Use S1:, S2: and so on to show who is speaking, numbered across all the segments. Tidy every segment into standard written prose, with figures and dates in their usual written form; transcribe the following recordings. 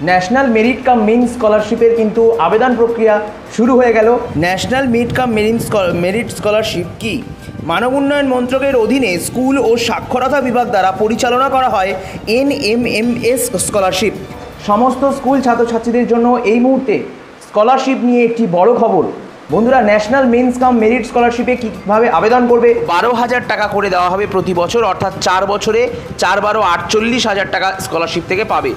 S1: National merit cum merit স্কলারশিপের কিন্তু আবেদন প্রক্রিয়া শুরু হয়ে গেল। National merit cum merit scholarship কি? মানব উন্নয়ন মন্ত্রকের অধীনে স্কুল ও সাক্ষরতা বিভাগ দ্বারা পরিচালনা করা হয় NMMS স্কলারশিপ। সমস্ত স্কুল ছাত্রছাত্রীদের জন্য এই মুহূর্তে স্কলারশিপ নিয়ে একটি বড় খবর। বন্ধুরা, ন্যাশনাল মেন্স কাম মেরিট স্কলারশিপে কীভাবে আবেদন করবে? 12,000 টাকা করে দেওয়া হবে প্রতি বছর, অর্থাৎ 4 বছরে 4 × 12 48,000 টাকা স্কলারশিপ থেকে পাবে।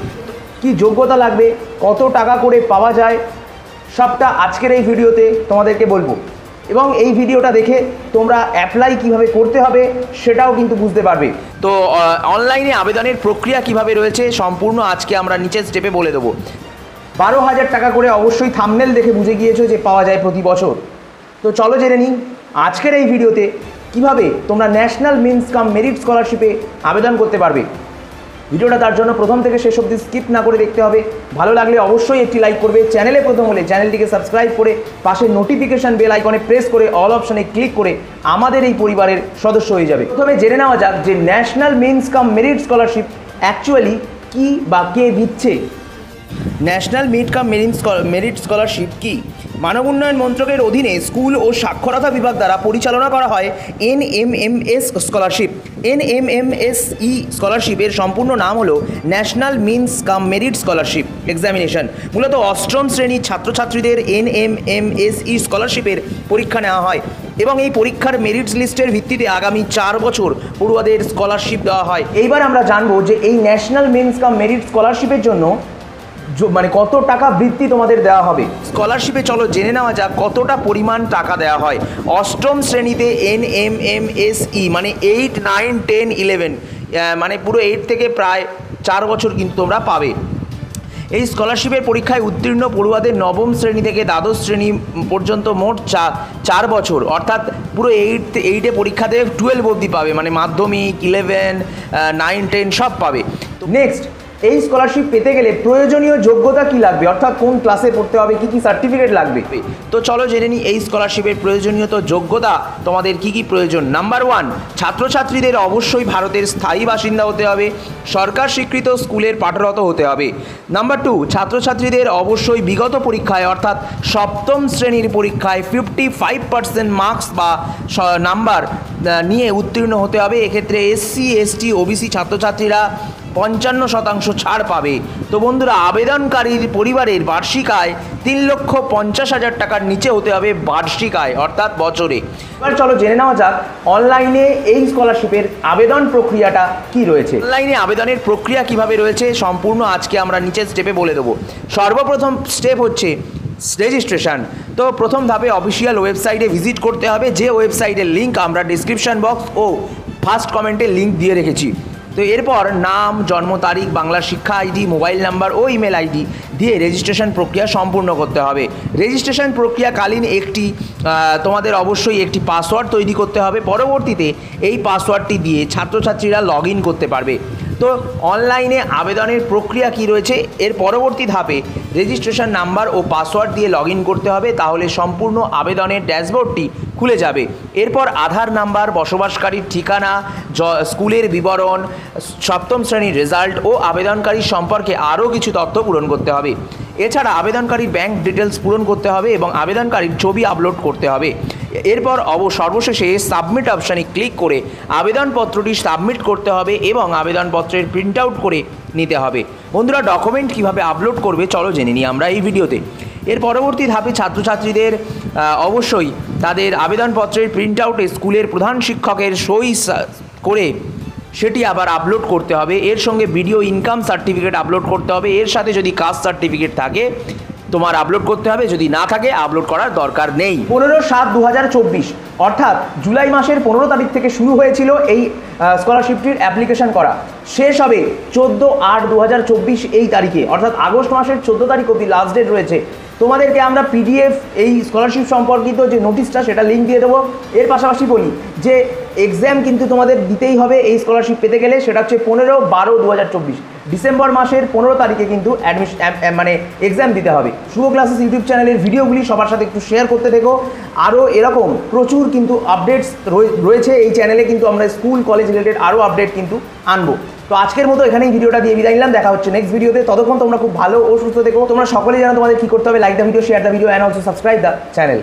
S1: কি যোগ্যতা লাগবে, কত টাকা করে পাওয়া যায়, সবটা আজকের এই ভিডিওতে তোমাদেরকে বলবো। এবং এই ভিডিওটা দেখে তোমরা অ্যাপ্লাই কিভাবে করতে হবে সেটাও কিন্তু বুঝতে পারবে। তো অনলাইনে আবেদনের প্রক্রিয়া কিভাবে রয়েছে সম্পূর্ণ আজকে আমরা নিচের স্টেপে বলে দেবো। 12,000 টাকা করে অবশ্যই থাম্বনেল দেখে বুঝে গিয়েছো যে পাওয়া যায় প্রতি বছর। তো চলো জেনে নিই আজকের এই ভিডিওতে কিভাবে তোমরা ন্যাশনাল মেন্স কাম মেরিট স্কলারশিপে আবেদন করতে পারবে। ভিডিওটা তার জন্য প্রথম থেকে শেষ অবধি স্কিপ না করে দেখতে হবে। ভালো লাগলে অবশ্যই একটি লাইক করবে। চ্যানেলে প্রথম হলে চ্যানেলটিকে সাবস্ক্রাইব করে পাশে নোটিফিকেশন বেল আইকনে প্রেস করে অল অপশানে ক্লিক করে আমাদের এই পরিবারের সদস্য হয়ে যাবে। প্রথমে জেনে নেওয়া যাক যে national means cum merit scholarship actually কী বা কে দিচ্ছে। National merit cum merit scholarship কি? মানব উন্নয়ন মন্ত্রকের অধীনে স্কুল ও সাক্ষরতা বিভাগ দ্বারা পরিচালনা করা হয় NMMS স্কলারশিপ। NMMSE স্কলারশিপের সম্পূর্ণ নাম হলো national means cum merit scholarship examination. মূলত অষ্টম শ্রেণীর ছাত্রছাত্রীদের NMMSE স্কলারশিপের পরীক্ষা নেওয়া হয় এবং এই পরীক্ষার মেরিট লিস্টের ভিত্তিতে আগামী 4 বছর পড়ুয়াদের স্কলারশিপ দেওয়া হয়। এইবার আমরা জানবো যে এই ন্যাশনাল মেন্স কাম মেরিট স্কলারশিপের জন্য মানে কত টাকা বৃত্তি তোমাদের দেওয়া হবে। স্কলারশিপে চলো জেনে নেওয়া যাক কতটা পরিমাণ টাকা দেওয়া হয়। অষ্টম শ্রেণীতে NMMSE মানে 8, 9, 10, 11 মানে পুরো 8 থেকে প্রায় 4 বছর কিন্তু তোমরা পাবে। এই স্কলারশিপের পরীক্ষায় উত্তীর্ণ পড়ুয়াদের নবম শ্রেণী থেকে দ্বাদশ শ্রেণী পর্যন্ত মোট 4 বছর, অর্থাৎ পুরো 8 পরীক্ষা দেবে 12 অবধি পাবে, মানে মাধ্যমিক, 11, 9, 10 সব পাবে। তো নেক্সট, এই স্কলারশিপ পেতে গেলে প্রয়োজনীয় যোগ্যতা কি লাগবে, অর্থাৎ কোন ক্লাসে পড়তে হবে, কি কি সার্টিফিকেট লাগবে। তো চলো জেনে নিই এই স্কলারশিপের প্রয়োজনীয়ত যোগ্যতা তোমাদের কি কি প্রয়োজন। নাম্বার 1, ছাত্রছাত্রীদের অবশ্যই ভারতের স্থায়ী বাসিন্দা হতে হবে, সরকার স্বীকৃত স্কুলের পাঠরত হতে হবে। নাম্বার 2, ছাত্রছাত্রীদের অবশ্যই বিগত পরীক্ষায় অর্থাৎ সপ্তম শ্রেণীর পরীক্ষায় 55% মার্কস বা নাম্বার নিয়ে উত্তীর্ণ হতে হবে। এক্ষেত্রে SC, ST, OBC ছাত্রছাত্রীরা 55% ছাড় পাবে। তো বন্ধুরা, আবেদনকারীর পরিবারের বার্ষিক আয় 3,50,000 টাকার নিচে হতে হবে বার্ষিক আয়, অর্থাৎ বছরে। এবার চলো জেনে নেওয়া যাক অনলাইনে এই স্কলারশিপের আবেদন প্রক্রিয়াটা কি রয়েছে। অনলাইনে আবেদনের প্রক্রিয়া কিভাবে রয়েছে সম্পূর্ণ আজকে আমরা নিচের স্টেপে বলে দেবো। সর্বপ্রথম স্টেপ হচ্ছে রেজিস্ট্রেশন। তো প্রথম ধাপে অফিসিয়াল ওয়েবসাইটে ভিজিট করতে হবে, যে ওয়েবসাইটের লিঙ্ক আমরা ডিসক্রিপশন বক্স ও ফার্স্ট কমেন্টে লিঙ্ক দিয়ে রেখেছি। তো এরপর নাম, জন্ম তারিখ, বাংলা শিক্ষা আইডি, মোবাইল নাম্বার ও ইমেল আইডি দিয়ে রেজিস্ট্রেশন প্রক্রিয়া সম্পূর্ণ করতে হবে। রেজিস্ট্রেশন প্রক্রিয়াকালীন তোমাদের অবশ্যই একটি পাসওয়ার্ড তৈরি করতে হবে। পরবর্তীতে এই পাসওয়ার্ডটি দিয়ে ছাত্রছাত্রীরা লগ ইন করতে পারবে। তো অনলাইনে আবেদনের প্রক্রিয়া কি রয়েছে, এর পরবর্তী ধাপে রেজিস্ট্রেশন নাম্বার ও পাসওয়ার্ড দিয়ে লগ ইন করতে হবে, তাহলে সম্পূর্ণ আবেদনের ড্যাশবোর্ডটি খুলে যাবে। এরপর আধার নাম্বার, বসবাসকারীর ঠিকানা, স্কুলের বিবরণ, সপ্তম শ্রেণীর রেজাল্ট ও আবেদনকারী সম্পর্কে আরও কিছু তথ্য পূরণ করতে হবে। এছাড়া আবেদনকারীর ব্যাংক ডিটেলস পূরণ করতে হবে এবং আবেদনকারীর ছবি আপলোড করতে হবে। এরপর সর্বশেষে সাবমিট অপশানে ক্লিক করে আবেদনপত্রটি সাবমিট করতে হবে এবং আবেদনপত্রের প্রিন্ট আউট করে নিতে হবে। বন্ধুরা, ডকুমেন্ট কিভাবে আপলোড করবে চলো জেনে নিই আমরা এই ভিডিওতে। এর পরবর্তী ধাপে ছাত্রছাত্রীদের অবশ্যই তাদের আবেদনপত্রের প্রিন্ট আউটে স্কুলের প্রধান শিক্ষকের সই করে সেটি আবার আপলোড করতে হবে। এর সঙ্গে ভিডিও ইনকাম সার্টিফিকেট আপলোড করতে হবে। এর সাথে যদি কাস্ট সার্টিফিকেট থাকে তোমার আপলোড করতে হবে, যদি না থাকে আপলোড করার দরকার নেই। 15/7/2024 অর্থাৎ জুলাই মাসের 15 তারিখ থেকে শুরু হয়েছিল এই স্কলারশিপটির অ্যাপ্লিকেশন করা। শেষ হবে 14/8/2024 এই তারিখে, অর্থাৎ আগস্ট মাসের 14 তারিখ অবধি লাস্ট ডেট রয়েছে। তোমাদেরকে আমরা PDF এই স্কলারশিপ সম্পর্কিত যে নোটিশটা সেটা লিঙ্ক দিয়ে দেবো। এর পাশাপাশি বলি যে এক্সাম কিন্তু তোমাদের দিতেই হবে এই স্কলারশিপ পেতে গেলে, সেটা হচ্ছে 15/12/2024 ডিসেম্বর মাসের 15 তারিখে কিন্তু মানে এক্সাম দিতে হবে। শুভ ক্লাসেস ইউটিউব চ্যানেলের ভিডিওগুলি সবার সাথে একটু শেয়ার করতে থেকো। আরও এরকম প্রচুর কিন্তু আপডেটস রয়েছে এই চ্যানেলে, কিন্তু আমরা স্কুল কলেজ রিলেটেড আরও আপডেট কিন্তু আনবো। তো আজকের মতো এখানেই ভিডিওটা দিয়ে বিদায় নিলাম, দেখা হচ্ছে নেক্সট ভিডিওতে। ততক্ষণ তোমরা খুব ভালো ও সুস্থ থেকো। তোমরা সকলেই জানো তোমাদের কি করতে হবে, like the video, share the video and also subscribe the channel.